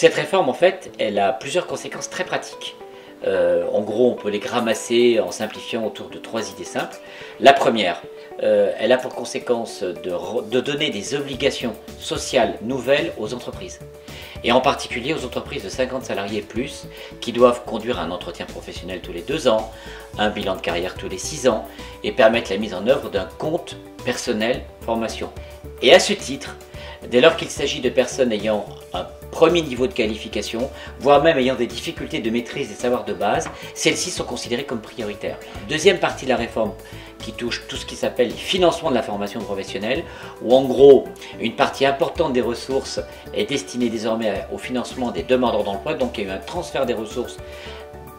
cette réforme, en fait, elle a plusieurs conséquences très pratiques. En gros, on peut les ramasser en simplifiant autour de 3 idées simples. La première, elle a pour conséquence de donner des obligations sociales nouvelles aux entreprises. Et en particulier aux entreprises de 50 salariés et plus, qui doivent conduire un entretien professionnel tous les 2 ans, un bilan de carrière tous les 6 ans, et permettre la mise en œuvre d'un compte personnel formation. Et à ce titre, dès lors qu'il s'agit de personnes ayant un premier niveau de qualification, voire même ayant des difficultés de maîtrise des savoirs de base, celles-ci sont considérées comme prioritaires. Deuxième partie de la réforme qui touche tout ce qui s'appelle le financement de la formation professionnelle, où en gros, une partie importante des ressources est destinée désormais au financement des demandeurs d'emploi, donc il y a eu un transfert des ressources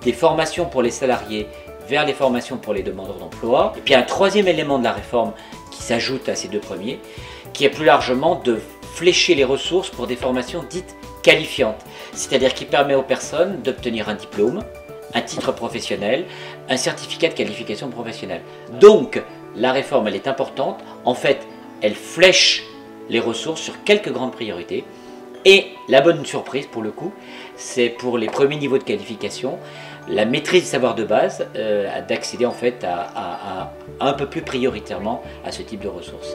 des formations pour les salariés vers les formations pour les demandeurs d'emploi. Et puis un troisième élément de la réforme qui s'ajoute à ces deux premiers, qui est plus largement de flécher les ressources pour des formations dites qualifiantes, c'est-à-dire qui permet aux personnes d'obtenir un diplôme, un titre professionnel, un certificat de qualification professionnelle. Donc, la réforme, elle est importante. En fait, elle flèche les ressources sur quelques grandes priorités. Et la bonne surprise, pour le coup, c'est pour les premiers niveaux de qualification, la maîtrise du savoir de base, d'accéder en fait à un peu plus prioritairement à ce type de ressources.